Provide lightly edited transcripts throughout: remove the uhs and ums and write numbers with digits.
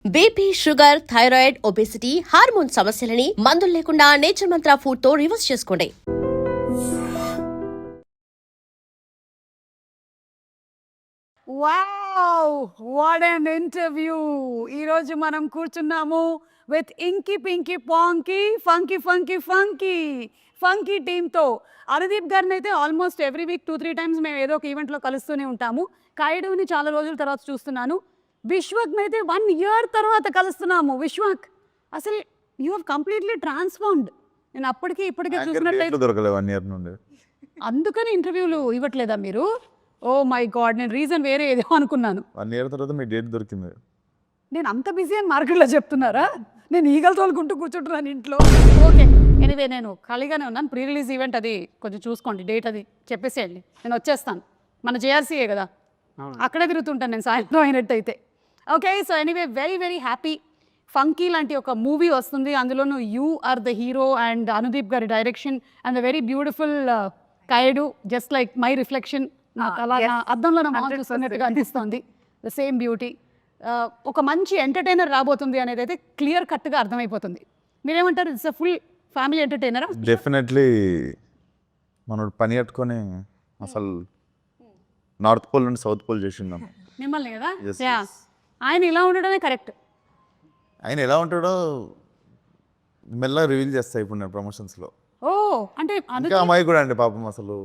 BP, sugar, thyroid, obesity, hormone సమస్యలని మందులు లేకుండా నేచర్ మంత్ర ఫుడ్ తో రివర్స్ చేసుకోండి. Wow, what an interview. ఈరోజు మనం కూర్చున్నాము with inky pinky ponky funky funky funky funky టీమ్తో. అనుదీప్ గారిని అయితే ఆల్మోస్ట్ ఎవ్రీ వీక్ 2-3 టైమ్స్ మేము ఏదో ఒక ఈవెంట్లో కలుస్తూనే ఉంటాము. కాయుడుని చాలా రోజుల తర్వాత చూస్తున్నాను. విశ్వక్ని అయితే 1 year తర్వాత కలుస్తున్నాము. విశ్వక్, అసలు యూ హ్యావ్ కంప్లీట్లీ ట్రాన్స్ఫార్మ్డ్. నేను అప్పటికి ఇప్పటికీ చూసినట్లయితే దొరకలేదు 1 year నుండి. అందుకని ఇంటర్వ్యూలు ఇవ్వట్లేదా మీరు? ఓ మై గాడ్, నేను రీజన్ వేరే ఏదో అనుకున్నాను. 1 year తర్వాత మీ డేట్ దొరికింది. నేను అంత బిజీ అని మార్కెట్లో చెప్తున్నారా? నేను ఈగలు తోలుకుంటూ కూర్చుంటున్నాను ఇంట్లో. ఓకే, ఎనీవే నేను ఖాళీగానే ఉన్నాను. ప్రీ రిలీజ్ ఈవెంట్ అది కొంచెం చూసుకోండి, డేట్ అది చెప్పేసేయండి, నేను వచ్చేస్తాను. మన జేఆర్సీఏ కదా, అక్కడే తిరుగుతుంటాను నేను సాయంత్రం అయినట్టు అయితే. Okay, so anyway very very happy. Funky లాంటి ఒక మూవీ వస్తుంది, అందులోనూ you are the hero and Anudeep గారి direction and the very beautiful Kayadu, just like my reflection. నాకు అలా నా అద్దంలో నా మొహం చూస్తున్నట్టుగా అనిపిస్తుంది. The same beauty. ఒక మంచి ఎంటర్టైనర్ రాబోతుంది అనేది అయితే క్లియర్ కట్గా అర్థమైపోతుంది. మీరేమంటారు? ఇట్స్ అ ఫుల్ ఫ్యామిలీ ఎంటర్టైనరా? డెఫినెట్లీ మనోడు పని కట్టుకొని అసలు నార్త్ పోల్ నుండి సౌత్ పోల్ చేసిందాం మిమ్మల్ని కదా. Yes, yeah, yes. ఆయన ఇలా ఉండడమే కరెక్ట్. ఆయన ఎలా ఉంటాడో మెల్లగా రివీల్ చేస్తాయి ఇప్పుడు నేను ప్రమోషన్స్లో. ఓ అంటే ఇంకా అమ్మాయి కూడా అండి పాపం. అసలు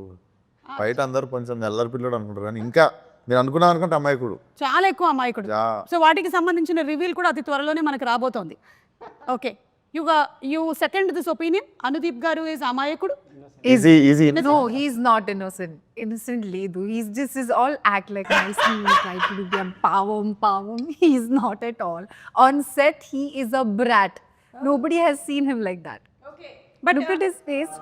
బయట అందరూ కొంచెం ఎల్లరి పిల్లడు అనుకుంటారు కానీ ఇంకా మీరు అనుకున్నాం అనుకుంటే అమ్మాయికుడు చాలా ఎక్కువ అమాయకుడు. సో వాటికి సంబంధించిన రివీల్ కూడా అతి త్వరలోనే మనకు రాబోతోంది. Okay, you second this opinion, Anudeep గారు ఈజ్ అమాయకుడు. Easy No, he's not innocent. Innocent Ledu. He's just is all act like nicely, try to do them pavam. He's not at all. On set, he is a brat. Nobody has seen him like that. But Look at his face.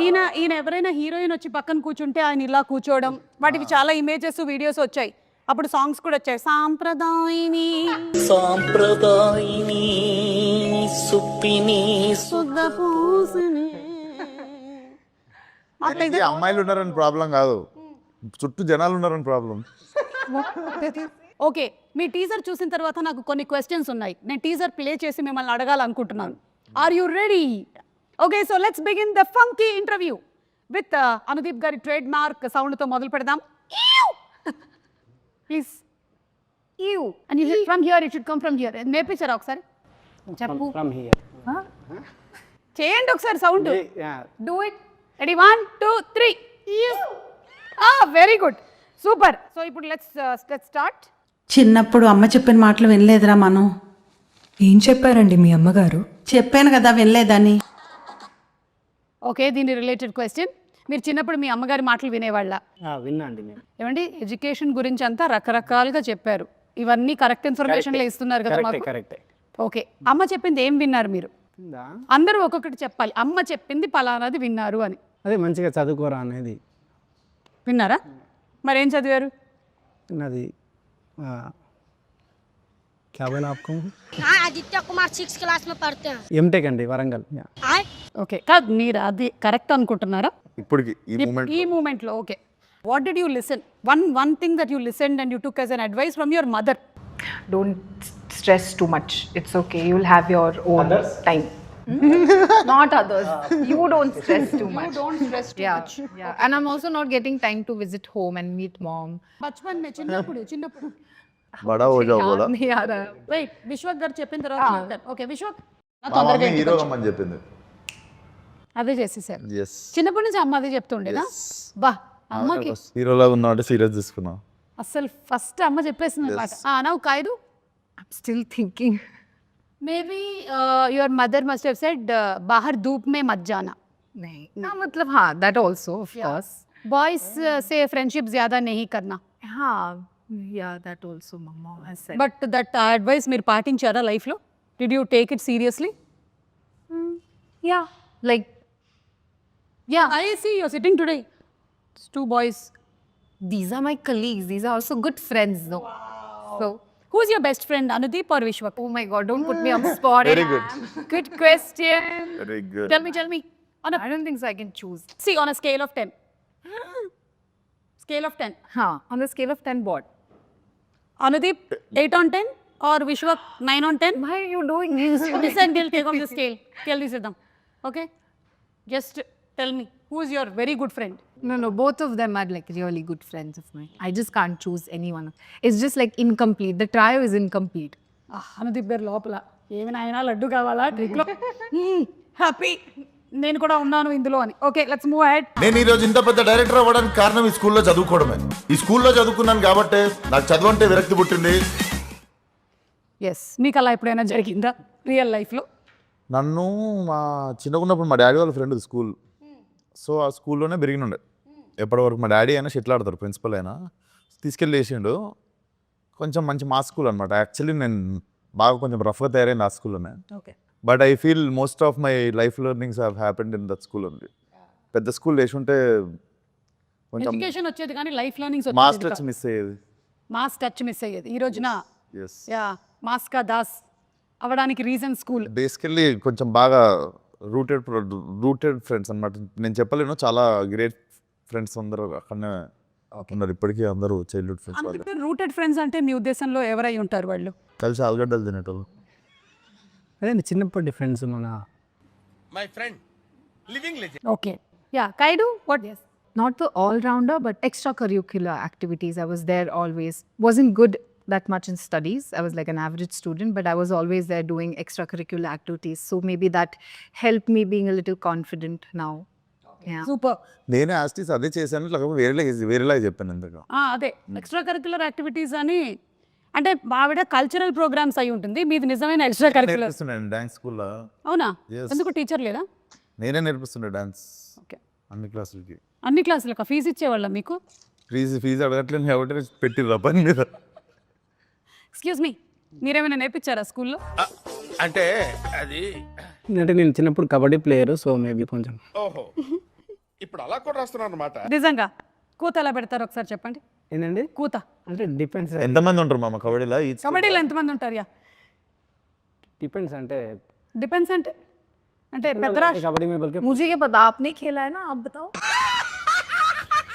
ఈయన ఎవరైనా heroine వచ్చి పక్కన కూర్చుంటే ఆయన ఇలా కూర్చోవడం, వాటికి చాలా ఇమేజెస్ వీడియోస్ వచ్చాయి. అప్పుడు సాంగ్స్ కూడా వచ్చాయి. సాంప్రదాయిని సుప్పిని సుద్దపూసిని. అమ్మాయిలు ఉన్నారని ప్రాబ్లం కాదు, చుట్టూ జనాలు ఉన్నారని ప్రాబ్లం. ఓకే, మీ టీజర్ చూసిన తర్వాత నాకు కొన్ని క్వశ్చన్స్ ఉన్నాయి. నేను టీజర్ ప్లే చేసి మిమ్మల్ని అడగాలనుకుంటున్నాను. Are you ready? Okay, so let's begin the funky interview with Anudeep గారి ట్రేడ్ మార్క్ సౌండ్తో మొదలు పెడదాం. Please you and you from here, it should come from here. నేర్పించారా ఒకసారి? చెప్పు. From here. చేయండి ఒకసారి sound. Yeah. Do it. Ready, 1 2 3. Very good, super. So ఇప్పుడు లెట్స్ స్టార్ట్. చిన్నప్పుడు అమ్మ చెప్పిన మాటలు వినలేదురా మనం. ఏం చెప్పారండి మీ అమ్మగారు? చెప్పాను కదా వినలేదని. ఓకే, దీని రిలేటెడ్ క్వశ్చన్. మీరు చిన్నప్పుడు మీ అమ్మగారి మాటలు వినేవాళ్ళ? విన్నా అండి నేను. ఏమండి, ఎడ్యుకేషన్ గురించి అంతా రకరకాలుగా చెప్పారు. ఇవన్నీ కరెక్ట్ ఇన్ఫర్మేషన్లో ఇస్తున్నారు కదా మాకు. కరెక్టే. ఓకే, అమ్మ చెప్పింది ఏం విన్నారు మీరు? అందరూ ఒక్కొక్కటి చెప్పాలి. అమ్మ చెప్పింది పలానాది విన్నారు అని. అదే మంచిగా చదువుకోరా అనేది విన్నారా? మరేం చదివారు? అది क्या बोला आपको? हाँ, आदित्य कुमार 6th क्लास में पढ़ते हैं। ఎంటెక్ అండి, వరంగల్. ఓకే, కాదు మీరు అది కరెక్ట్ అనుకుంటున్నారా ఇప్పటికి ఈ ఈ మూమెంట్లో? Okay, what did you listen? One thing that you listened and you took as an advice from your mother. Don't stress too much. It's okay. You'll have your own time. Not others. You don't stress too much. Don't stress too much. Yeah. And I'm also not getting time to visit home and meet mom. బచ్పన్ మే చిన్నప్పుడు బడా హో జాओ బోలా. नहीं आ रहा है. Wait, Vishwak గారు చెప్పిన తర్వాత ఓకే విశ్వక్ మా మమ్మీ హీరో అమ్మని చెప్పింది. అదే చేసేసారు. yes చిన్నప్పటి నుంచి అమ్మ అదే చెప్తుండేదా? బా, అమ్మకి హీరోలాగా ఉన్నాడు, సీరియస్ తీసుకున్నా. అసలు ఫస్ట్ అమ్మ చెప్పేసింది అనమాట. Now Kayadu, I'm still thinking. Maybe your mother must have said బాహర్ ధూప్ మే మత్ జానా. नहीं. हाँ, मतलब हाँ, that also of course. Boys సే ఫ్రెండ్షిప్ జ్యాదా नहीं करना. हाँ, yeah, that also mama has said. But that advice మీరు పాటించారా లైఫ్లో? Did you take it seriously? Yeah, like yeah, I see you sitting today. 2 boys. these are my colleagues. These are also good friends, though. So, Who's your best friend, Anudeep or Vishwak? oh my God, don't put me on the spot. Very good. Good question. Very good. Tell me. I don't think so. I can choose. See, on a scale of 10. Scale of 10. Huh? On the scale of 10, what? Anudeep, 8 on 10. or Vishwak 9 on 10? Why are you doing this? Listen, till take off the scale. Tell this them. Okay? Just tell me, who is your very good friend? No, both of them are like really good friends of mine. I just can't choose anyone. It's just like incomplete. The trio is incomplete. Anudeep గారు లోపల ఏమి నాయనా లడ్డు కావాలా ట్రిక్లో happy నేను కూడా ఉన్నాను ఇందులో అని. Okay, let's move ahead. నేను ఈ రోజు ఇంత పెద్ద డైరెక్టర్ అవ్వడానికి కారణం ఈ స్కూల్లో చదువుకోవడమే. ఈ స్కూల్లో చదువుకున్నాను కాబట్టి నాకు చదువు అంటే విరక్తి పుట్టింది. ఎస్, మీకు అలా ఎప్పుడైనా జరిగిందా రియల్ లైఫ్లో? నన్ను మా చిన్నగున్నప్పుడు మా డాడీ వాళ్ళ ఫ్రెండ్ స్కూల్, సో ఆ స్కూల్లోనే పెరిగినుండే. ఎప్పటివరకు మా డాడీ అయినా షెట్లు ఆడతారు, ప్రిన్సిపల్ అయినా తీసుకెళ్ళి వేసిండు. కొంచెం మంచి మా స్కూల్ అనమాట. యాక్చువల్లీ నేను బాగా కొంచెం రఫ్గా తయారైంది ఆ స్కూల్లోనే. Okay, but I feel most of my life learnings have happened in that school only. పెద్ద స్కూల్ వేసి ఉంటే కొంచెం ఎడ్యుకేషన్ వచ్చేది కానీ life learnings mass touch miss అయ్యేది. మాస్ టచ్ మిస్ అయ్యేది. ఈ రోజున ఎస్, యా మాస్కా దాస్ అవ్వడానికి రీజన్ స్కూల్. బేసికల్లీ కొంచెం బాగా రూటెడ్ ఫ్రెండ్స్ అనమాట. నేను చెప్పలేను, చాలా గ్రేట్ ఫ్రెండ్స్ అందరూ అక్కడనే ఉన్నారు ఇప్పటికీ. అందరూ చైల్డ్హుడ్ ఫ్రెండ్స్ వాళ్ళు. రూటెడ్ ఫ్రెండ్స్ అంటే మీ ఉద్దేశంలో ఎవరై ఉంటారు వాళ్ళు? కలిసి ఆలుగడ్డలు తినేటోళ్ళు. అదే చిన్నప్పటి ఫ్రెండ్స్ మన okay, yeah Kayadu what? Not the all-rounder, but extracurricular activities. I was there always. Wasn't good that much in studies. I was like an average student, but I was always there doing extracurricular activities. So maybe that helped me being a little confident now. Yeah. Super. నేను యాస్టీస్ అదే చేశాను, లేకపోతే వేరేలా చెప్పాను ఇంతగా. అదే extra curricular activities అని అంటే ఆవిడ కల్చరల్ ప్రోగ్రామ్స్ అయి ఉంటుంది, మీది నిజమైన ఎక్స్ట్రా కరిక్యులర్. నేర్పిస్తున్నాను డాన్స్ స్కూల్లో. అవునా? Yes. ఎందుకు టీచర్ లేదా? నేనే నేర్పిస్తుండే డాన్స్ ఓకే, అన్ని క్లాసులకి. అన్ని క్లాసులకు ఫీజు ఇచ్చేవాళ్ళ మీకు? ఫీజు అడగట్లేదు కాబట్టి పెట్టిర్రా పని మీద. ఎక్స్క్యూజ్ మీ, మీరేమైనా నేర్పించారా స్కూల్లో? అంటే అది అంటే నేను చిన్నప్పుడు కబడ్డీ ప్లేయర్, సో మేబీ కొంచెం. ఓహో, ఇప్పుడు అలా కూడా రాస్తున్నారు అనమాట. నిజంగా కూత ఎలా పెడతారు ఒకసారి చెప్పండి. ఏంటండి కూత అంటే డిపెండ్స్. ఎంతమంది ఉంటారు మామ కబడ్డీలో? కబడ్డీలో ఎంతమంది ఉంటారు? యా డిపెండ్స్ అంటే డిపెండ్స్ అంటే అంటే పెద్ద రాష్ట్రం. కబడ్డీ में बल्कि मुझे ये पता, आपने खेला है ना, आप बताओ.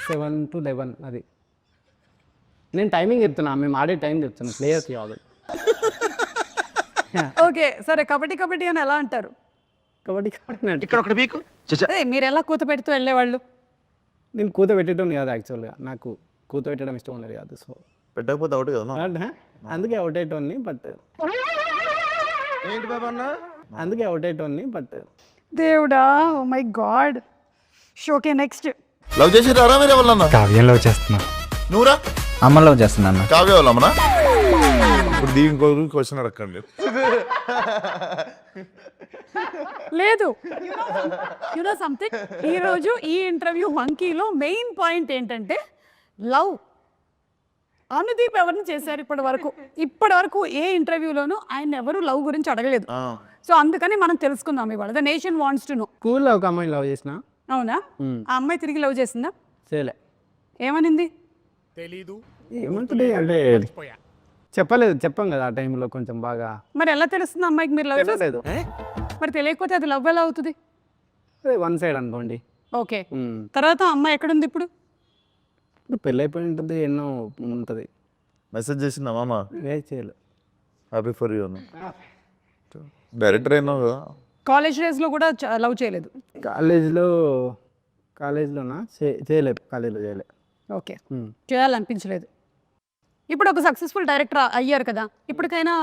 7 to 11 అది. నేను టైమింగ్ చెప్తున్నా, మేము ఆడే టైం చెప్తున్నా, ప్లేయర్స్ కాదు. ఓకే సరే, కబడ్డీ అని ఎలా అంటారు? కబడ్డీ అంటే ఇక్కడ ఒకటి మీకు అదే మీరు ఎలా కూత పెడుతూ వెళ్ళేవాళ్ళు? నేను కూత పెట్టడం కాదు యాక్చువల్గా, నాకు కూత పెట్టడం ఇష్టం ఉండదు కాదు. సో పెట్టకపోతే అవుట్ కదా. అందుకే అవుట్ అయ్యేటోని, బట్ ఏంటి బాబా అన్న? అందుకే అవుట్ అయ్యేటోని బట్ దేవుడా, oh my god. Okay, next. Love చేసి రారా మీరు ఎవరన్నా? కావ్యం లవ్ చేస్తున్నా. నువ్వురా? అమ్మ లవ్ చేస్తున్నా. కావ్య వాళ్ళమ్మనా? ఇప్పుడు దీని క్వశ్చన్ అడగండి. లేదు, యు నో సంథింగ్, ఈరోజు ఈ ఇంటర్వ్యూ మంకీలో మెయిన్ పాయింట్ ఏంటంటే లవ్. అనుదీప్ ఎవరిని చేశారు ఇప్పటి వరకు ఏ ఇంటర్వ్యూలోనూ ఆయన ఎవరు లవ్ గురించి అడగలేదు. సో అందుకని మనం తెలుసుకుందాం ఇవాళ. The nation wants to know. స్కూల్లో ఒక అమ్మాయిని లవ్ చేసిన. అవునా? ఆ అమ్మాయి తిరిగి లవ్ చేసిందా? చేయలే. ఏమనింది? తెలీదు. ఏమంటుంది అంటే చెప్పాం కదా ఆ టైంలో కొంచెం బాగా. మరి ఎలా తెలుస్తుంది అమ్మాయికి మీరు లవ్ చేస్తారు? లేదు, మరి తెలియకపోతే అది లవ్ ఎలా అవుతుంది? అదే వన్ సైడ్ అనుకోండి. ఓకే, తర్వాత అమ్మాయి ఎక్కడుంది ఇప్పుడు? ఇప్పుడు పెళ్ళి అయిపోయి ఉంటుంది, ఎన్నో ఉంటుంది. మెసేజ్ చేసిందా మామ? చేయలే. హ్యాపీ ఫర్ యూ అన్న. డైరెక్టర్ అయినా కాలేజ్ డేస్లో కూడా లవ్ చేయలేదు? కాలేజ్లోనా చేయలేదు, కాలేజ్లో చేయలే. ఓకే, చేయాలనిపించలేదు. ఇప్పుడు ఒక సక్సెస్ఫుల్ డైరెక్టర్ అయ్యారు కదా, ఇప్పటికైనా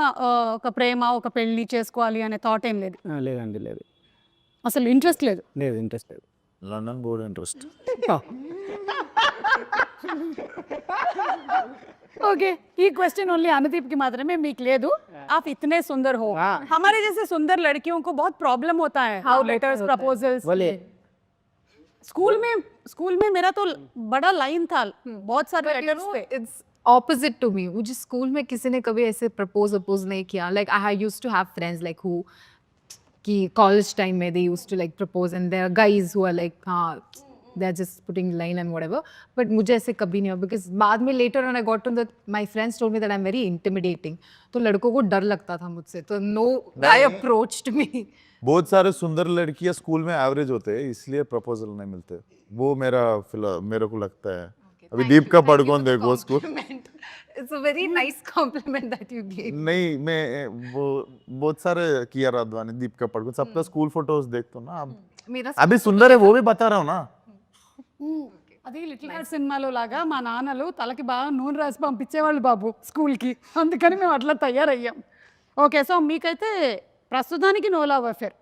ఒక ప్రేమ, ఒక పెళ్లి చేసుకోవాలి అనే థాట్ ఏం లేదు? లేదండి, లేదు, అసలు ఇంట్రెస్ట్ లేదు? లేదు, ఇంట్రెస్ట్ లేదు. London board interest. ओके, ये क्वेश्चन ओनली अनुदीप की मात्रा में मीक ले दूं. आप इतने सुंदर हो, हमारे जैसे सुंदर लड़कियों को बहुत प्रॉब्लम होता है. How letters, proposals. बोलिए. स्कूल में मेरा तो बड़ा लाइन था, बहुत सारे लेटर्स थे. It's opposite to me. मुझे स्कूल में किसी ने कभी ऐसे प्रपोज नहीं किया. Like I used to have friends like who कि college time में they used to like propose, and there are guys who are like they're just putting line and whatever. But मुझे ऐसे कभी नहीं हुआ, because बाद में later when I got to that, my friends told me that I'm very intimidating. तो लड़कों को डर लगता था मुझसे, तो no guy approached me. बहुत सारे सुंदर लड़कियां स्कूल में एवरेज होते हैं, इसलिए प्रपोजल नहीं मिलते. वो मेरे को लगता है. अभी दीप का पढ़ कौन देखो school. It's a very nice compliment that you gave. नहीं मैं बहुत सारे किया राधवानी दीपिका पादुकोण सबका स्कूल फोटोज देखता हूँ ना मेरा अभी सुंदर है वो भी बता रहा हूँ ना అది లిటిల్ హార్ట్ సినిమాలో లాగా మా నాన్నలు తలకి బాగా నూనె రాసి పంపించేవాళ్ళు బాబు స్కూల్కి, అందుకని మేము అట్లా తయారయ్యాం. ఓకే, సో మీకైతే ప్రస్తుతానికి నో లవ్ అఫేర్.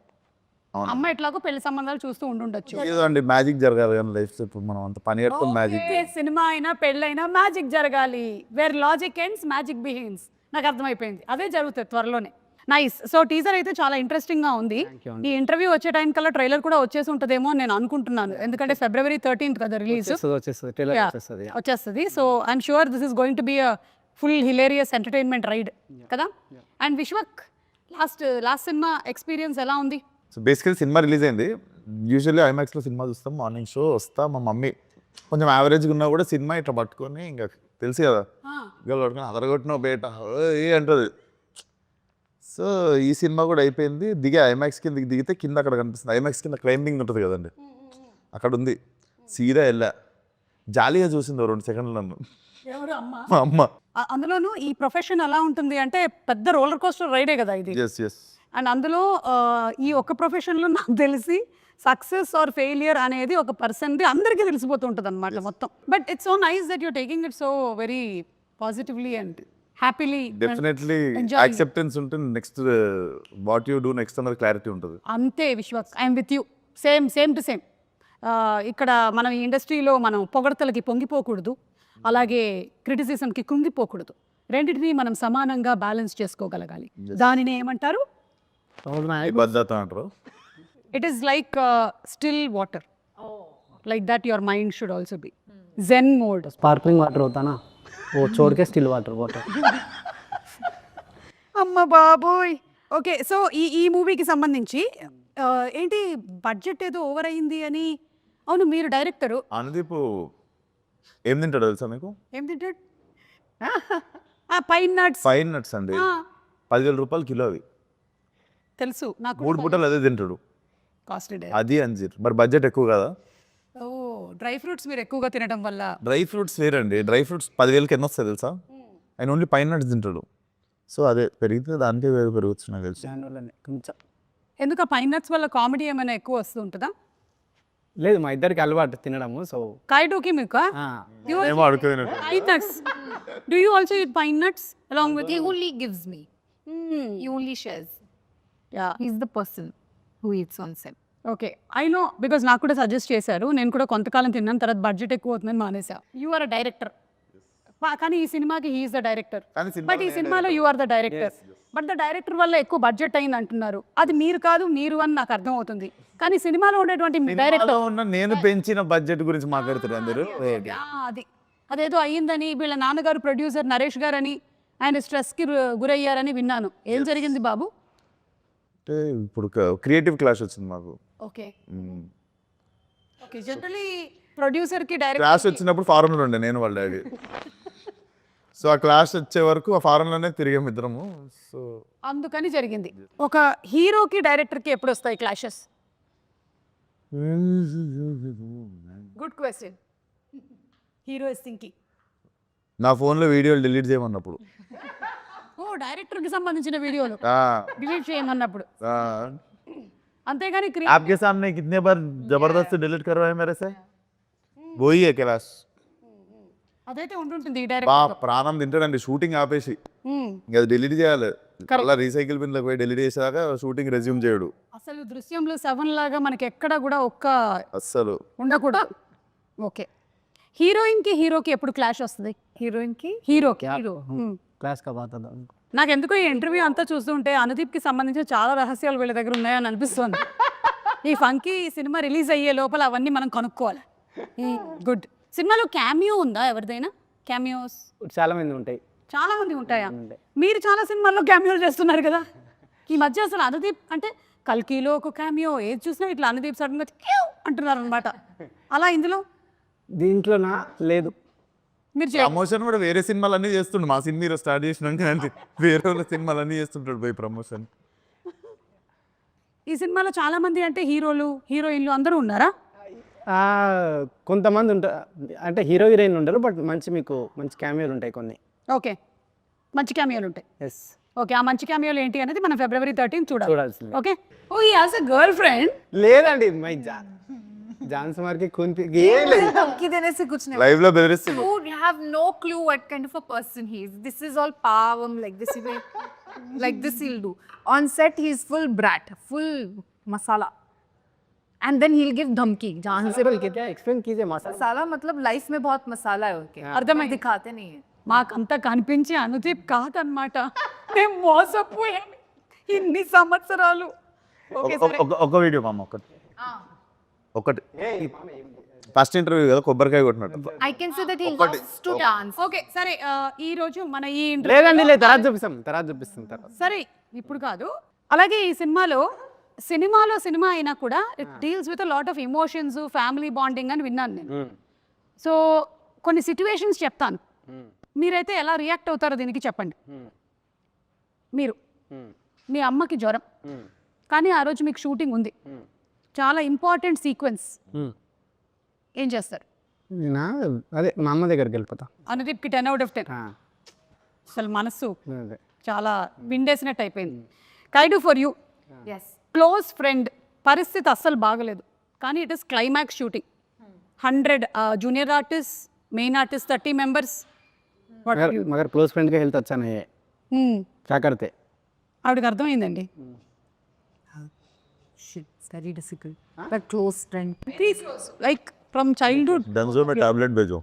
అమ్మ ఎట్లాగో పెళ్లి సంబంధాలు చూస్తూ ఉండుండొచ్చు. ఏదో అండి మ్యాజిక్ జరగాలి కానీ లైఫ్ ఇప్పుడు మనం అంత పని కట్టుకుని మ్యాజిక్ ఓకే, సినిమా అయినా పెళ్ళైనా మ్యాజిక్ జరగాలి. Where logic ends magic begins. నాకు అర్థమైపోయింది, అదే జరుగుతుంది త్వరలోనే. నైస్. సో టీజర్ అయితే చాలా ఇంట్రెస్టింగ్ గా ఉంది. ఈ ఇంటర్వ్యూ వచ్చే టైం కల్లా ట్రైలర్ కూడా వచ్చేసి ఉంటుందేమో అని నేను అనుకుంటున్నాను, ఎందుకంటే February 13th కదా రిలీజ్ వచ్చేస్తుంది. So I'm sure this is going to be a full hilarious entertainment ride కదా. And Vishwak last cinema experience ఎలా ఉంది? సో బేసికలీ సినిమా రిలీజ్ అయింది. యూజువల్లీ ఐమాక్స్లో సినిమా చూస్తాం, మార్నింగ్ షో వస్తా. మా మమ్మీ కొంచెం యావరేజ్గా ఉన్నా కూడా సినిమా ఇట్లా పట్టుకొని ఇంకా తెలుసు కదా గల్ పట్టుకొని అదరగొట్టిన బేట ఏ అంటుంది. సో ఈ సినిమా కూడా అయిపోయింది. ఐమాక్స్ కిందకి దిగితే కింద అక్కడ కనిపిస్తుంది. ఐమాక్స్ కింద క్లైంబింగ్ ఉంటుంది కదండి, అక్కడ ఉంది. సీదా వెళ్ళా, జాలీగా చూసింది 2 సెకండ్లు నన్ను మా అమ్మ. అందులోనూ ఈ ప్రొఫెషన్ ఎలా ఉంటుంది అంటే పెద్ద రోలర్ కోస్టర్ రైడే కదా ఇది. Yes yes. అండ్ అందులో ఈ ఒక్క ప్రొఫెషన్లో నాకు తెలిసి సక్సెస్ ఆర్ ఫెయిలియర్ అనేది ఒక పర్సన్ది అందరికీ తెలిసిపోతూ ఉంటుంది అనమాట మొత్తం. But it's so nice that you're taking it so very positively and happily. Definitely acceptance ఉంటుంది. Next what you do next అన్నది క్లారిటీ ఉంటుంది. అంతే Vishwas, I'm with you. Same to same. ఇక్కడ మనం ఈ ఇండస్ట్రీలో మనం పొగడతలకి పొంగిపోకూడదు, అలాగే క్రిటిసిజంకి కుంగిపోకూడదు. రెండింటినీ మనం సమానంగా బ్యాలెన్స్ చేసుకోగలగాలి. దానిని ఏమంటారు? భద్రత అంటారు. It is like still water, like that your mind should also be zen mode. Sparkling water होता ना वो छोड़ के स्टिल वाटर అమ్మ బాబోయ్. ఓకే, సో ఈ మూవీకి సంబంధించి ఏంటి బడ్జెట్ ఏదో ఓవర్ అయింది అని. అవును, మీరు డైరెక్టరు. అనుదీప్ ఏం తింటాడు తెలుసా మీకు? ఏం తింటాడు? Pine nuts. ఫైన్ నట్స్ అండి, 10,000 రూపాయలు కిలో అవి. తెలుసు నాకు. 3 పూటలు అదే తింటాడు. కాస్ట్లీ. అది అంజీర్. మరి బడ్జెట్ ఎక్కువ కదా. ఓ, డ్రై ఫ్రూట్స్ మీరు ఎక్కువగా తినడం వల్ల. డ్రై ఫ్రూట్స్ వేరండి. డ్రై ఫ్రూట్స్ 10,000కి ఎన్ని వస్తాయి తెలుసా? ఆయన ఓన్లీ పైన నట్స్ తింటాడు. సో అదే పెరిగితే దానికే వేరు పెరగచ్చు నాకు తెలుసు. కొంచెం ఎందుకు ఆ పైన్ నట్స్ వల్ల కామెడీ ఏమైనా ఎక్కువ వస్తూ ఉంటుందా? లేదు, మా ఇద్దరికి అలవాటు తినడము. సో కాయటోకి మీకు ఏమో అడుగుతున్నట్టు. pine nuts. Do you also eat pine nuts along with? He only gives me. He only shares. Yeah. He's the person who eats on set. Okay, I know, because నాకు కూడా సజెస్ట్ చేశారు. నేను కూడా కొంతకాలం తిన్నాను, తర్వాత బడ్జెట్ ఎక్కువ అవుతుందని మానేసా. యు ఆర్ అ డైరెక్టర్, కానీ ఈ సినిమాకి హీఈస్ ద డైరెక్టర్. బట్ ఈ సినిమాలో you are the director. But the director వల్ల ఎక్కువ బడ్జెట్ అయింది అంటున్నారు. అది మీరు కాదు, మీరు అని నాకు అర్థం అవుతుంది. కానీ సినిమాలో ఉండేటువంటి డైరెక్టర్ నేను పెంచిన బడ్జెట్ గురించి మాట్లాడుతారు అందరూ. అదేదో అయ్యిందని వీళ్ళ నాన్నగారు ప్రొడ్యూసర్ నరేష్ గారు అని ఆయన స్ట్రెస్కి గురయ్యారని విన్నాను. ఏం జరిగింది బాబు? అంటే ఇప్పుడు క్రియేటివ్ క్లాష్ వచ్చింది మాకు. Okay okay. జనరలీ ప్రొడ్యూసర్కి డైరెక్టర్ క్లాష్ వచ్చినప్పుడు ఫారెన్లో ఉండే నేను వాళ్ళ డాడీ. సో ఆ క్లాష్ వచ్చే వరకు ఆ ఫారెన్లోనే తిరిగాం ఇద్దరము. సో అందుకని జరిగింది. ఒక హీరోకి డైరెక్టర్కి ఎప్పుడు వస్తాయి clashes? Good question. Hero is thinking. నా ఫోన్లో వీడియోలు డిలీట్ చేయమన్నప్పుడు. ఓ, డైరెక్టర్కి సంబంధించిన వీడియోలు ఆ, డిలీట్ చేయమన్నప్పుడు. ఆ. అంతేగాని आपके सामने कितने बार जबरदस्त डिलीट करवाए मेरे से? वही है क्लास. అదైతే ఉంటుంటుంది ఈ బా డైరెక్టర్. ప్రాణం తింటాడండి షూటింగ్ ఆపేసి. ఇంకా అది డిలీట్ చేయాలి. అలా రీసైకిల్ బిన్లోకి పోయి డిలీట్ చేసాక షూటింగ్ రెజ్యూమ్ చేయడు. అసలు దృశ్యంలో 7 లాగా మనకి ఎక్కడ కూడా ఒక్క అస్సలు ఉండకూడదు. ఓకే, హీరోయిన్కి హీరోకి ఎప్పుడు క్లాష్ వస్తుంది? Heroine ki? హీరోకి. క్లాస్ కా బాత్ అదా. నాకు ఎందుకో ఈ ఇంటర్వ్యూ అంతా చూస్తుంటే అనుదీప్కి సంబంధించిన చాలా రహస్యాలు వీళ్ళ దగ్గర ఉన్నాయని అనిపిస్తుంది. ఈ ఫంకీ సినిమా రిలీజ్ అయ్యే లోపల అవన్నీ మనం కనుక్కోవాలి. గుడ్. సినిమాలో క్యామియో ఉందా ఎవరిదైనా? క్యామియోస్ చాలా మంది ఉంటాయి. చాలా మంది ఉంటాయా? మీరు చాలా సినిమాల్లో క్యామియోలు చేస్తున్నారు కదా ఈ మధ్య. అసలు అనుదీప్ అంటే కల్కీలో ఒక క్యామియో, ఏది చూసినా ఇట్లా అనుదీప్ సడన్గా అంటున్నారు అనమాట. అలా ఇందులో దీంట్లో నా లేదు. మీరు ప్రమోషన్ కూడా వేరే సినిమాలన్నీ చేస్తుండు. మా సినిమా స్టార్ట్ చేసినాక వేరే వాళ్ళ సినిమాలన్నీ చేస్తుంటాడు పోయి ప్రమోషన్. ఈ సినిమాలో చాలా మంది అంటే హీరోలు హీరోయిన్లు అందరూ ఉన్నారా? కొంతమంది ఉంటారు, అంటే హీరో హీరోయిన్ ఉండరు, బట్ మీకు మంచి క్యామియోలు ఉంటాయి కొన్ని. ఓకే, మంచి క్యామియోలు ఉంటాయి. ఎస్ ఓకే, ఆ మంచి క్యామియోలు ఏంటి అనేది మనం February 13 చూడాలి. చూడాల్సింది. Okay. Oh he has a girlfriend. లేదండి మై జాన్ కుమార్కి ఏం లేదు. धमकी देने से कुछ नहीं. లైవ్ లో బెదిరిస్తుంది. You have no clue what kind of a person he is. This is all pavam, like this like this he'll do. On set he is full brat, full masala. And then he'll give dhamki. जान से बोल के क्या explain कीजिए मसाला. मसाला मतलब life में बहुत मसाला है उनके. అర్థమైంది. दिखाते नहीं है. మాకంతా కనిపించి అనుదీప్ కాదనమాట. మేము మోసపోయాం ఇన్ని సంవత్సరాలు. ఓకే సరే. ఒక వీడియో మామ ఒకటి ఫస్ట్ ఇంటర్వ్యూ కదా కొబ్బరికాయ కొట్టినట్టు. I can say that he loves to dance. Okay సరే, ఈ రోజు మన ఈ లేదండి లేదు తర్వాత చూపిస్తాం తర్వాత. సరే ఇప్పుడు కాదు. అలాగే ఈ సినిమా అయినా కూడా it deals with lot of emotions, family bonding అని విన్నాను నేను. సో కొన్ని సిచ్యువేషన్స్ చెప్తాను, మీరైతే ఎలా రియాక్ట్ అవుతారో దీనికి చెప్పండి. మీరు మీ అమ్మకి జ్వరం, కానీ ఆ రోజు మీకు షూటింగ్ ఉంది, చాలా ఇంపార్టెంట్ సీక్వెన్స్, ఏం చేస్తారు? నేనా అదే మా అమ్మ దగ్గరికి వెళ్ళిపోతా. అనుదీప్కి 10 out of 10. అసలు మనసు అదే చాలా విండేసినట్టు అయిపోయింది. Kayadu for you. Yes. Close friend పరిస్థితి అస్సలు బాగలేదు, కానీ it is climax shooting. 100 junior artist, main artist 30 members. मगर क्लोज फ्रेंड का हेल्थ अच्छा नहीं है, क्या करते? ఆవిడకి అర్థమైందండి. Shit, it's very difficult. But close friend. Like from childhood. Dunzo में टैबलेट भेजो.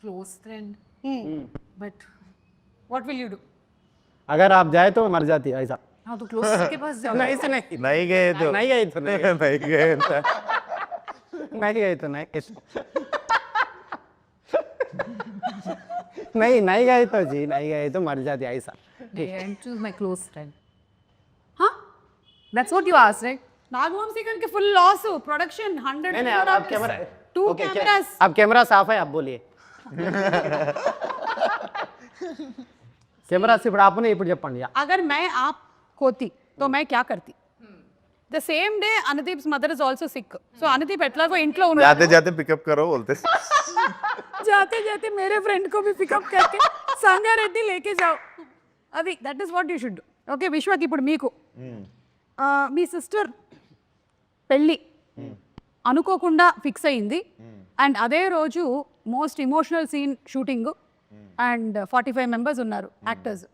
Close friend. But what will you do? अगर आप जाए तो मर जाती है ऐसा. हाँ तो close के पास जाओ. नहीं गए तो नहीं गए तो नहीं गए तो जी नहीं गए तो मर जाती ऐसा. And choose my close friend. Huh? That's what you asked, right? Nagavamsi గారికి ఫుల్ లాస్, ప్రొడక్షన్ 100 नहीं आप कैमरा 2 ओके cameras. आप कैमरा साफ है आप बोलिए. कैमरा सिर्फ आपने ఇప్పుడు చెప్పండి. अगर मैं आप होती तो मैं क्या करती? The same day Anudeep's mother is also sick. So Anudeep ఎట్లాగో ఇంట్లో ఉన్నాడు, जाते जाते पिकअप करो बोलते. जाते जाते मेरे फ्रेंड को भी पिकअप करके संगारेड्डी लेके जाओ. అది that is what you should do. Okay విశ్వకి ఇప్పుడు మీకు మీ సిస్టర్ పెళ్ళి అనుకోకుండా ఫిక్స్ అయింది, అండ్ అదే రోజు most emotional scene shooting, and 45 members ఉన్నారు యాక్టర్స్,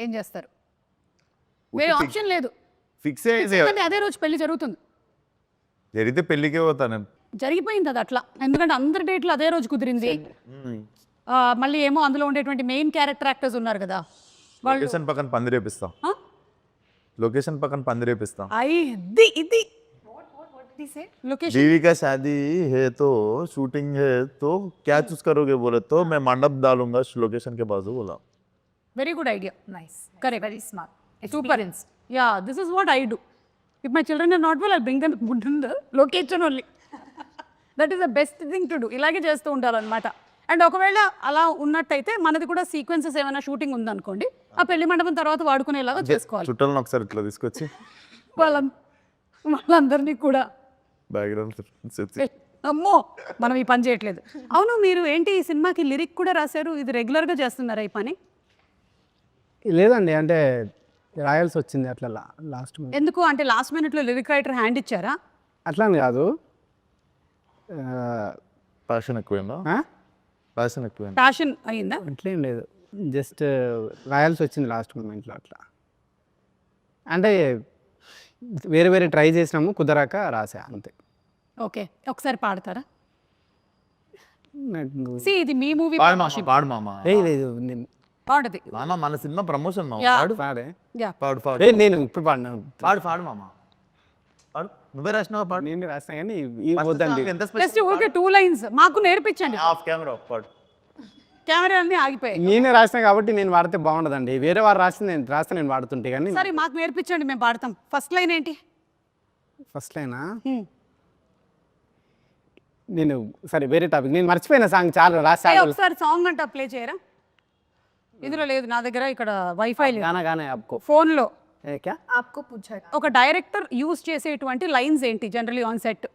ఏం చేస్తారు? వేరే ఆప్షన్ లేదు, ఫిక్స్ అయ్యేసి ఎందుకంటే అదే రోజు పెళ్లి జరుగుతుంది. జరిగితే పెళ్ళికే పోతాను. జరిగిపోయింది అది అట్లా, ఎందుకంటే అందరి డేట్లు అదే రోజు కుదిరింది. మళ్ళీ ఏమో అందులో ఉండేటువంటి మెయిన్ క్యారెక్టర్ యాక్టర్స్ ఉన్నారు కదా, వాళ్ళు లొకేషన్ పక్కన పందిరేపిస్తాం. లొకేషన్ పక్కన పందిరేపిస్తాం. ఇది लोकेशन बीवी का शादी है तो शूटिंग है तो क्या चूज करोगे बोले तो मैं मंडप डालूंगा लोकेशन के बाजू बोला. Very good idea. Nice. Correct. Very smart. Super. Yeah, this is what I do. If my children are not well, I'll bring them in the location only. That is the best thing to do. ఇలాగే చేస్తూ ఉంటారనమాట. And ఒకవేళ అలా ఉన్నట్టయితే మనది కూడా sequences ఏమైనా shooting ఉందనుకోండి, ఆ పెళ్లి మండపం తర్వాత వాడుకునేలాగా చేసుకోవాలి. చుట్టాలను ఒకసారి ఇట్లా తీసుకొచ్చి వాళ్ళందరినీ కూడా బ్యాక్గ్రౌండ్ అమ్మో మనం ఈ పని చేయట్లేదు. అవును, మీరు ఏంటి ఈ సినిమాకి లిరిక్ కూడా రాశారు, ఇది రెగ్యులర్గా చేస్తున్నారా ఈ పని? లేదండి, అంటే రాయాల్సి వచ్చింది అట్లా లాస్ట్. ఎందుకు అంటే లాస్ట్ మినిట్లో లిరిక్ రైటర్ హ్యాండ్ ఇచ్చారా? అట్లా అని కాదు, ప్యాషన్ ఎక్కువైందా? ప్యాషన్ ఎక్కువైందా? ప్యాషన్ అయ్యిందా? అట్లేం లేదు, జస్ట్ రాయాల్సి వచ్చింది లాస్ట్ మూమెంట్లో అట్లా. అంటే వేరే వేరే ట్రై చేసినాము, కుదరాక రాసా అంతే. ఓకే, ఒకసారి పాడతారా? నాకు సి ఇది మీ మూవీ. పాడు మామ. లేదు నేను పాడది మామ, మన సినిమా ప్రమోషన్ మామ. Yeah. పాడు పాడే యా పాడు పాడు నేను ఇప్పుడు పాడినా. పాడు మామ. పాడు, నువ్వే రాసినావా? పాడు. నేను రాసిన కానీ ఈ వద్దండి. ఎంత జస్ట్ ఊరికే 2 lines మాకు నేర్పించండి. ఆఫ్ కెమెరా పాడు. కెమెరా అన్ని ఆగిపోయాయి. నేనే రాసిన కాబట్టి నేను వాడితే బాగుండదండి, వేరే వారు రాస్తే నేను వాడుతుంటే. కానీ సరే మాకు నేర్పించండి, మేము పాడతాం. ఫస్ట్ లైన్ ఏంటి? ఫస్ట్ లైనా నేను సరే వేరే టాపిక్, నేను మర్చిపోయిన సాంగ్ చాలా రాసా. ఒకసారి సాంగ్ అంట ప్లే చేయరా? ఇందులో లేదు నా దగ్గర, ఇక్కడ వైఫై లేదు. గానా గానా आपको ఫోన్లో क्या आपको पूछा है. ఒక డైరెక్టర్ యూజ్ చేసేటువంటి లైన్స్ ఏంటి జనరల్లీ ఆన్ సెట్?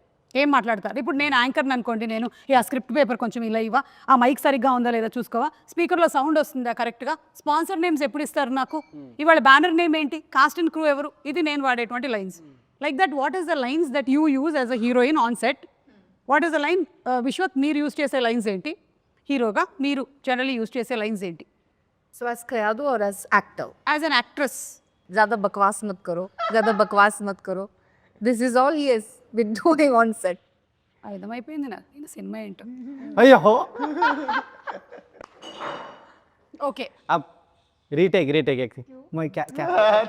ఏం మాట్లాడతారు? ఇప్పుడు నేను యాంకర్ని అనుకోండి, నేను ఆ స్క్రిప్ట్ పేపర్ కొంచెం ఇలా ఇవ్వ, ఆ మైక్ సరిగ్గా ఉందా లేదా చూసుకోవా, స్పీకర్లో సౌండ్ వస్తుందా కరెక్ట్గా, స్పాన్సర్ నేమ్స్ ఎప్పుడు ఇస్తారు నాకు, ఇవాళ బ్యానర్ నేమ్ ఏంటి, కాస్ట్ అండ్ క్రూ ఎవరు, ఇది నేను వాడేటువంటి lines. Like that what is the lines that you use as a heroine on set? What is the line? Vishwath, మీరు యూజ్ చేసే లైన్స్ ఏంటి? హీరోగా మీరు జనరల్లీ యూజ్ చేసే లైన్స్ ఏంటి? So as Kayadu or as actor? As an actress. ज़्यादा बकवास मत करो, ज़्यादा बकवास मत करो. This is all he has been doing on set. అర్థమైపోయింది నాకు ఈయన సినిమా ఏంటో. అయ్యో ఓకే, अब रीटेक रीटेक एक मैं क्या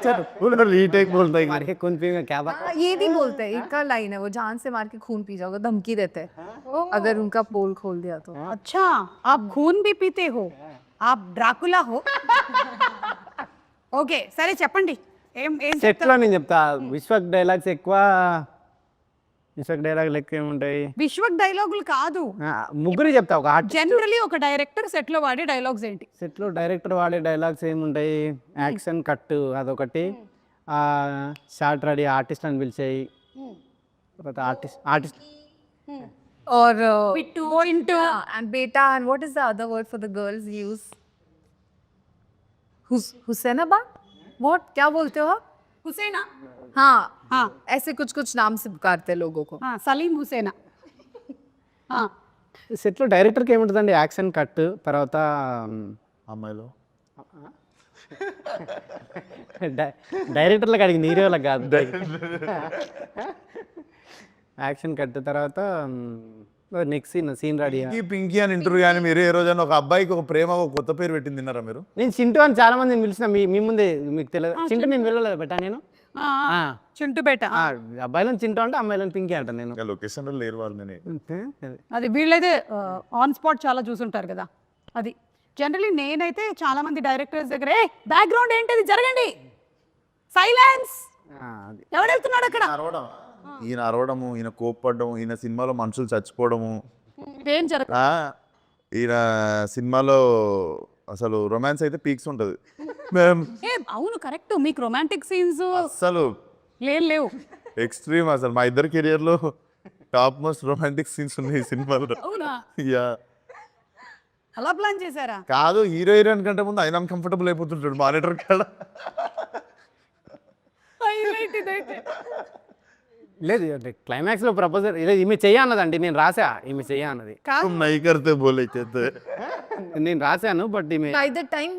चलो रीटेक बोलता है मार के कौन पीएगा क्या बात हाँ, ये नहीं बोलते, एक का लाइन है वो, जान से मार के खून पी जाओगे, धमकी देते हैं अगर उनका पोल खोल दिया तो. अच्छा आप खून भी पीते हो, आप డ్రాకులా हो. ఓకే సరే చెప్పండి, ఏం ఏం సెట్ లో నేను చెప్తా విశ్వక్ డైలాగ్స్ ఎక్కువ విశ్వక్ డైలాగ్ లెక్క ఏముంటాయి విశ్వక్ డైలాగులు కాదు, ముగ్గురు చెప్తా ఒక ఆర్టిస్ట్ జనరలీ ఒక డైరెక్టర్ సెట్ లో వాడే డైలాగ్స్ ఏంటి? సెట్ లో డైరెక్టర్ వాడే డైలాగ్స్ ఏముంటాయి, యాక్షన్ కట్ అదొకటి, షార్ట్ రెడీ ఆర్టిస్ట్ అని పిలిచాయి, తర్వాత ఆర్టిస్ట్ और పిట్టు into and beta and what is the other word for the girls use? Husainabad? What? क्या बोलते हो आप? హుసేనా. हाँ हाँ ऐसे कुछ कुछ नाम से पुकारते हैं लोगों को. సలీం హుసేనా. సెట్ లో డైరెక్టర్కి ఏముంటుందండి, యాక్షన్ కట్, తర్వాత అమ్మాయిలో డైరెక్టర్లకు అడిగి నీరేళ్ళకి కాదు, యాక్షన్ కట్ తర్వాత నెక్స్ట్ సీన్ రెడీ. పింకీ అని ఇంటర్వ్యూ కానీ మీరు ఏ రోజైనా ఒక అబ్బాయికి ఒక ప్రేమ ఒక కొత్త పేరు పెట్టింది తిన్నారా మీరు? నేను చింటూ అని చాలా మందిని పిలిచిన మీ ముందే, మీకు తెలియదు చింటూ నేను వెళ్ళలేదు బెట్టా నేను చింటూ బేట. అబ్బాయిలను చింటూ అంటే అమ్మాయిలను పింకీ అంటాను నేను. లొకేషన్ లో లేరు వాళ్ళు. నేను అది వీళ్ళైతే ఆన్ స్పాట్ చాలా చూసుంటారు కదా. అది జనరలీ నేనైతే చాలా మంది డైరెక్టర్స్ దగ్గర ఏ బ్యాక్గ్రౌండ్ ఏంటది జరగండి, సైలెన్స్, ఎవడు వెళ్తున్నాడు అక్కడ, ఈయన అరవడము, ఈయన కోప్పడము, ఈయన సినిమాలో మనుషులు చచ్చిపోవడము, ఏం జరగ, ఈయన సినిమాలో అసలు రొమాన్స్ అయితే పీక్స్ ఉంటుంది. అవును కరెక్ట్, మీకు రొమాంటిక్ సీన్స్ అసలు లేవు. ఎక్స్ట్రీమ్ అసలు మా ఇద్దరు కెరియర్ లో టాప్ మోస్ట్ రొమాంటిక్ సీన్స్ ఉన్నాయి ఈ సినిమాలో. అవునా? యా అలా ప్లాన్ చేశారా? కాదు, హీరో హీరోయిన్ కంటే ముందు ఆయన అన్కంఫర్టబుల్ అయిపోతుంటాడు మానిటర్ కాడ. లేదు అంటే క్లైమాక్స్ లో ప్రపోజల్ ఈమె చెయ్య అన్నదండి, నేను రాసా ఈమె చెయ్య అన్నది, నై కర్తే బోలే నేను రాశాను బట్ ఈమె. By the time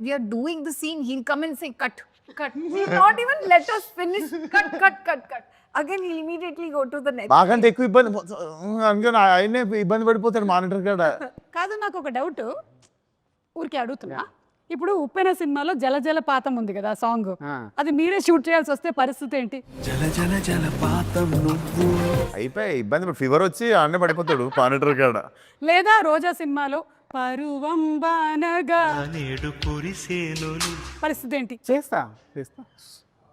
we are doing the scene, he'll come and say cut. He'll not even let us finish. Cut. Again, he'll immediately go to the next. మాకంటే ఎక్కువ ఇబ్బంది అందుకని ఆయనే ఇబ్బంది పడిపోతాడు మానిటర్ కాడ. కాదు, నాకు ఒక డౌట్ ఊరికే అడుగుతున్నా. ఇప్పుడు ఉప్పెన సినిమాలో జల జలపాతం ఉంది కదా సాంగ్, అది మీరే షూట్ చేయాల్సి వస్తే పరిస్థితి ఏంటి? అయిపోయి ఇబ్బంది, ఫీవర్ వచ్చి అన్నీ పడిపోతాడు మానిటర్ కాడ. లేదా రోజా సినిమాలో పరువం బానగా పరిస్థితి ఏంటి? చేస్తా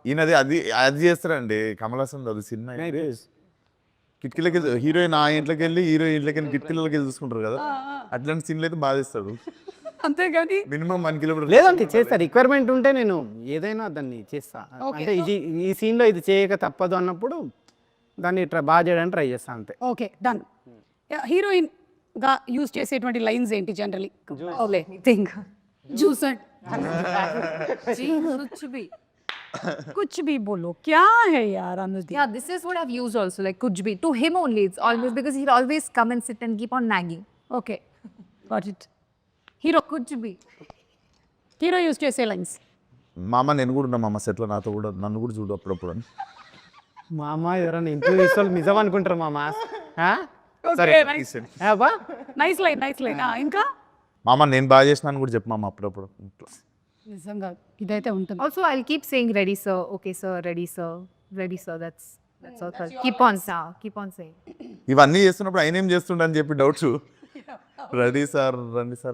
ఈయనది అది చేస్తారండి కమల్ హాసన్ అది సినిమా కిటికీలకి హీరోయిన్ ఆ ఇంట్లోకి వెళ్ళి హీరో ఇంట్లోకి వెళ్ళి కిటికీలకి వెళ్ళి చూసుకుంటారు కదా, అట్లాంటి సీన్లు అయితే బాగా చేస్తాడు. అంతేగాని మినిమం 1 కిలోమీటర్ లేదంటే చేస్తా, రిక్వైర్మెంట్ ఉంటే నేను ఏదైనా దాన్ని చేస్తా. అంటే ఈ సీన్ లో ఇది చేయక తప్పదు అన్నప్పుడు దాన్ని బాగా చేయడానికి ట్రై చేస్తా అంతే. Okay done. హీరోయిన్ గా యూజ్ చేసేటువంటి లైన్స్ ఏంటి జనరలీ? Let me think. జూసన్ कुछ भी बोलो, क्या है यार अनुदी? Yeah, this is what I've used also, like kuch bhi. To him only, it's always because he'll always come and sit and keep on nagging. Okay, got it. Hero Kuch bhi. Hero use చేసే lines. మామ నేను కూడా ఉన్నా మామ సెట్లో, నాతో కూడా నన్ను కూడా చూడు అప్పుడప్పుడు అని. మా అమ్మ ఎవరన్నా ఇంటర్వ్యూ ఇస్తారు నిజం అనుకుంటారు మామ. సరే నైస్ లైన్. ఇంకా మామ నేను బాగా చేసినాను కూడా చెప్పు మామ అప్పుడప్పుడు. నిజంగా ఇదైతే ఉంటుంది. Also, I'll keep saying ready sir, okay sir, ready sir. That's all. Keep on saying. ఇవన్నీ చేస్తున్నప్పుడు ఆయన ఏం చేస్తుండని చెప్పి డౌట్స్. రండి సార్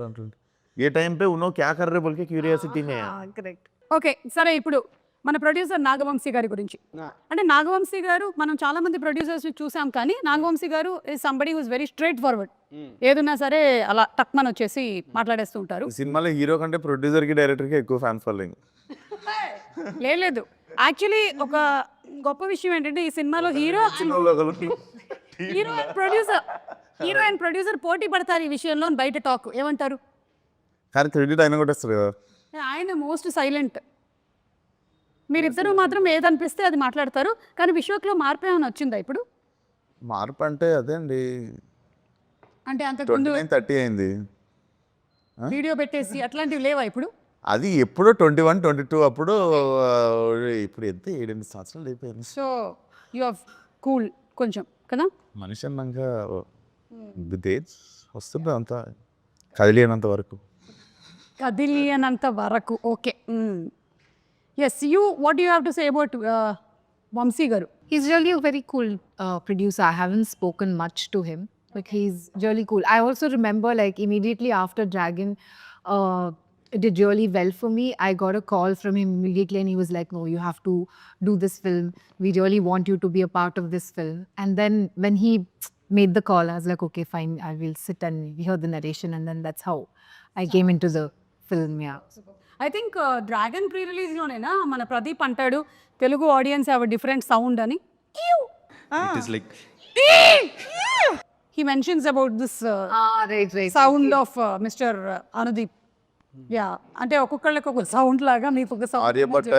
అంటుండే ఏ టైం పే ఉన్నో క్యా కర్ రే బోల్కే క్యూరియాసిటీ నే. Correct. ఓకే సరే, ఇప్పుడు మన ప్రొడ్యూసర్ నాగవంశీ గారి గురించి. అంటే నాగవంశీ గారు మనం చాలా మంది ప్రొడ్యూసర్స్ చూసాం, కానీ Nagavamsi garu is somebody who's very straightforward. ఏదున్నా సరే అలా టక్మన్ వచ్చేసి మాట్లాడేస్తూ ఉంటారు. సినిమాలో హీరో కంటే ప్రొడ్యూసర్ కి డైరెక్టర్ కి ఎక్కువ ఫ్యాన్స్ ఫాలోయింగ్. లేదు యాక్చువల్లీ ఒక గొప్ప విషయం ఏంటంటే ఈ సినిమాలో హీరో హీరో అండ్ ప్రొడ్యూసర్ పోటీ పడతారు ఈ విషయంలో అని బయట టాక్, ఏమంటారు? కానీ క్రెడిట్ అయినా కూడా వస్తారు కదా. ఆయన మోస్ట్ సైలెంట్, మీరిద్దరూ మాత్రం ఏదనిపిస్తే అది మాట్లాడతారు. కానీ విశ్వక్లో మార్పు ఏమైనా వచ్చిందా ఇప్పుడు? మార్పు అంటే అదే అండి, అంటే అంతకుముందు 29-30 అయింది. వీడియో పెట్టేసి అట్లాంటివి లేవా ఇప్పుడు? అది ఎప్పుడో 21-22 అప్పుడు. ఇప్పుడు ఎంత 7-8 సంవత్సరాలు అయిపోయింది. సో యు ఆర్ కూల్ కొంచెం కదా. మనిషి అన్నాక విత్ ఏజ్ వస్తుంది అంతా, కదిలినంత వరకు. కదిలియనంత వరకు. Okay. Yes, you what you have to say about Vamsi garu? He's really a very cool producer. I haven't spoken much to him, but he's really cool. I also remember, like, immediately after Dragon it did really well for me, I got a call from him immediately and he was like, no, you have to do this film. We really want you to be a part of this film. And then when he made the call, I was like, okay, fine, I will sit and hear the narration. And then that's how I came into the film, yeah. I think Dragon pre రిలీజ్లోనేనా మన ప్రదీప్ అంటాడు Telugu audience have a different sound అని. He mentions about this Right. Sound of mister Anudeep. Yeah, అంటే ఒక్కొక్కళ్ళకి ఒక sound లాగా మీకు ఒక ఆర్యభట్ట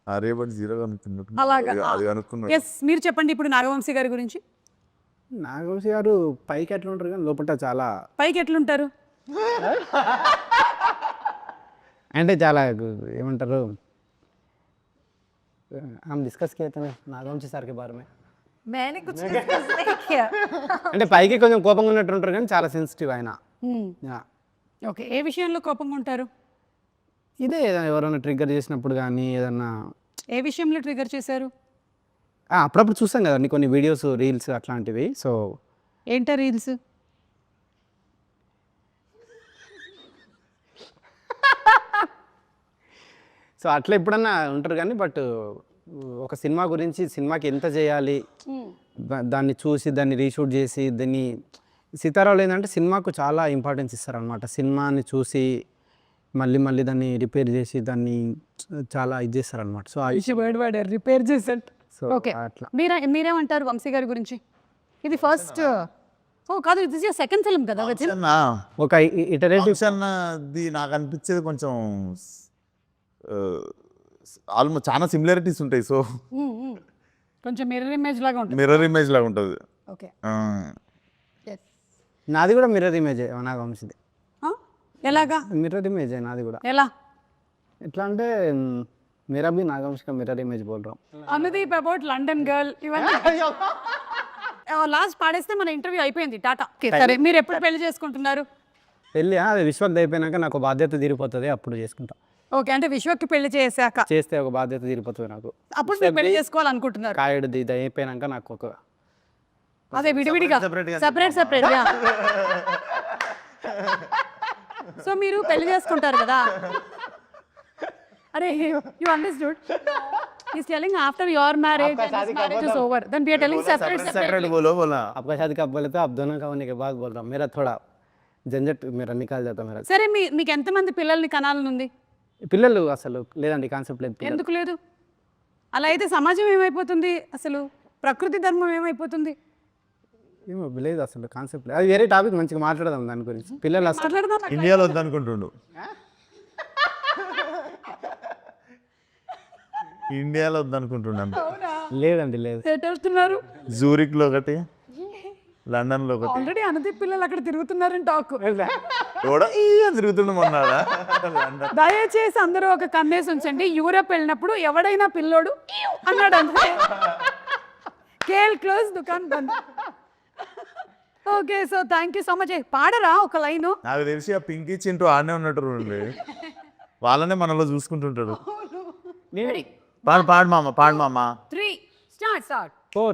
సౌండ్ జీరో అలాగా. అది అనుకున్నాడు. ఎస్, మీరు చెప్పండి ఇప్పుడు నాగవంశీ గారి గురించి. నాగవంశీ గారు పైకి ఎట్లా ఉంటారు కానీ లోపల చాలా, పైకి ఎట్లుంటారు? అంటే చాలా ఏమంటారు, हम डिस्कस किए थे నాగవంశీ సార్కి బారే మే. मैंने कुछ discuss नहीं किया. అంటే పైకి కొంచెం కోపంగా ఉన్నట్టు ఉంటారు కానీ చాలా సెన్సిటివ్ ఆయన. ఓకే, ఏ విషయంలో కోపంగా ఉంటారు? ఇదే ఎవరైనా ట్రిగ్గర్ చేసినప్పుడు కానీ ఏదన్నా. ఏ విషయంలో ట్రిగర్ చేశారు? అప్పుడప్పుడు చూస్తాం కదండి కొన్ని వీడియోస్, రీల్స్ అట్లాంటివి. సో ఏంటా రీల్స్? సో అట్లా ఎప్పుడన్నా ఉంటారు కానీ, బట్ ఒక సినిమా గురించి, సినిమాకి ఎంత చేయాలి, దాన్ని చూసి దాన్ని రీషూట్ చేసి దాన్ని, సీతారావులు ఏంటంటే సినిమాకు చాలా ఇంపార్టెన్స్ ఇస్తారనమాట. సినిమాని చూసి మళ్ళీ దాన్ని రిపేర్ చేసి దాన్ని చాలా ఇది చేస్తారనమాట. సో వర్డ్ రిపేర్ చేసేట్. సో ఓకే, అట్లా. మీరేమంటారు వంశీ గారి గురించి? ఇది ఫస్ట్, ఓ కాదు, ఇది సెకండ్ ఫిల్మ్ కదా. ఒక ఇటరేటివ్ అన్నది నాకు అనిపించేది కొంచెం ఆల్మోస్ట్ చాలా సిమిలారిటీస్ ఉంటాయి. సో కొంచెం మిర్రర్ ఇమేజ్ లాగా ఉంటుంది. మిర్రర్ ఇమేజ్ లాగా ఉంటుంది. ఓకే, నాది కూడా మిర్రర్ ఇమేజే నాగవంశీది. ఎలాగా మిర్రర్ ఇమేజే నాది కూడా. ఎలా? ఎట్లా అంటే मेरा भी नागवंश का मिरर इमेज बोल रहा हूँ. అనుదీప్ అబౌట్ లండన్ గర్ల్ ఇవన్నీ లాస్ట్ పాడేస్తే మన ఇంటర్వ్యూ అయిపోయింది, టాటా. సరే, మీరు ఎప్పుడు పెళ్లి చేసుకుంటున్నారు? పెళ్ళి అది విశ్వక్ అయిపోయినాక నాకు బాధ్యత తీరిపోతుంది, అప్పుడు చేసుకుంటా. ఓకే, అంటే విశ్వక్కి పెళ్లి చేశాక చేస్తే ఒక బాధ్యత తీరిపోతుంది నాకు. అప్పుడు మీరు పెళ్లి చేసుకోవాలనుకుంటున్నారు? కాయడిది ఇది అయిపోయినాక నాకు ఒక అదే విడివిడిగా సెపరేట్. సో మీరు పెళ్లి చేసుకుంటారు కదా. అరే, you understood? He's telling after your marriage and his marriage is over, then we are telling separate. बोलो आपका शादी कब बोले तो आप दोनों का होने के बाद बोल रहा हूँ. मेरा थोड़ा झंझट मेरा निकाल जाता मेरा. సరే, మీకు ఎంతమంది పిల్లల్ని కనాలని ఉంది? పిల్లలు అసలు లేదండి, కాన్సెప్ట్ లేదు. ఎందుకు లేదు? అలా అయితే సమాజం ఏమైపోతుంది, అసలు ప్రకృతి ధర్మం ఏమైపోతుంది? ఏమో లేదు, అసలు కాన్సెప్ట్ లేదు. అది వేరే టాపిక్, మంచిగా మాట్లాడదాం దాని గురించి. పిల్లలు అసలు మాట్లాడదాం. ఇండియాలో వద్దనుకుంటుండు. ఇండియాలో వద్దనుకుంటున్నాను. లేదండి, లేదు. ఎటు వెళ్తున్నారు? జూరిక్లో ఒకటి, లండన్లో ఒకటి. ఆల్రెడీ అనుదీప్ పిల్లలు అక్కడ తిరుగుతున్నారని టాక్. తిరుగుతుండమన్నారా? దయచేసి అందరూ ఒక కన్నేసి ఉంచండి. యూరప్ వెళ్ళినప్పుడు ఎవడైనా పిల్లోడు అన్నాడు అంతే, కేల్ క్లోజ్, దుకాన్ బంద్. Okay, so thank you so much. పాడరా ఒక లైను? నాకు తెలిసి ఆ పింకీ చింటూ ఆడనే ఉన్నట్టు వాళ్ళనే మనలో చూసుకుంటుంటాడు. పాడు మామ 3 స్టార్ట్ 4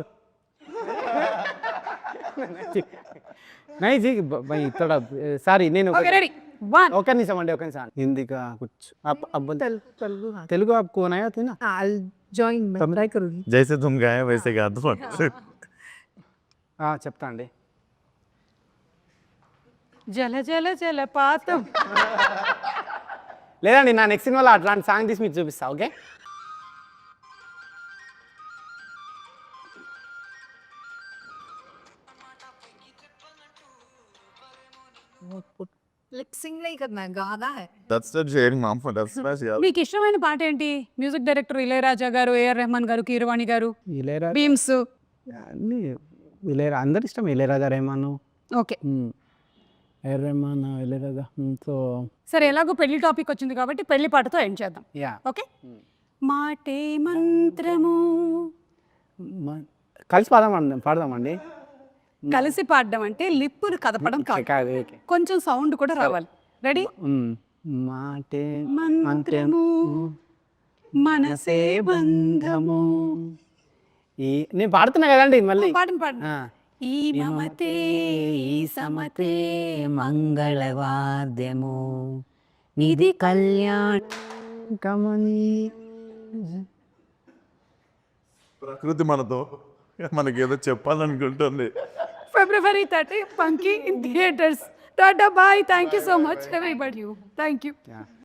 नहीं जी भाई थोड़ा సారీ నేను ఓకే, రెడీ 1 ఒక నిమిషం అండి, ఒక నిమిషం. హిందీ का कुछ अब तेलुगु आपको नहीं आती ना? I'll join. मैं try करूँगी. జైసే తుమ్ గాయే వైసే గా దో. చెప్తా అండి. జల జల జల పాతం. లేదండి, నా నెక్స్ట్ సినిమాలో అట్లాంటి సాంగ్ తీసి మీకు చూపిస్తా. ఓకే, Lip sync नहीं करना है, गाना है. That's that sharing ma'am that's smash యార్. మీకు ఇష్టమైన పాట ఏంటి? మ్యూజిక్ డైరెక్టర్ ఇళయరాజా గారు, ఏఆర్ రెహమాన్ గారు, కీరవాణి గారు, ఇళయరాజా బీమ్స్. అన్నీ అందరు ఇష్టం. Ilaiyaraaja, Rahman, okay AR Rahman, Ilaiyaraaja. So సరే, ఎలాగో పెళ్లి టాపిక్ వచ్చింది కాబట్టి పెళ్లి పాటతో ఎండ్ చేద్దాం. Yeah okay. మాటే మంత్రము. కలిసి పాడదామండి. కలిసి పాడడం అంటే లిప్పులు కదపడం కాదు, కాదు, ఓకే. కొంచెం సౌండ్ కూడా రావాలి. రెడీ? మాటే మంత్రము మనసే బంధము. నేను పాడుతున్నా కదండి మళ్ళీ. పాడండి పాడండి. ఈ మమతే ఈ సమతే మంగళవాద్యము ఇది కళ్యాణ కమని. ప్రకృతి మనతో మనకేదో చెప్పాలనుకుంటుంది. February 30, Punky in theaters. Tata, bye. Thank you so much, everybody. Thank you.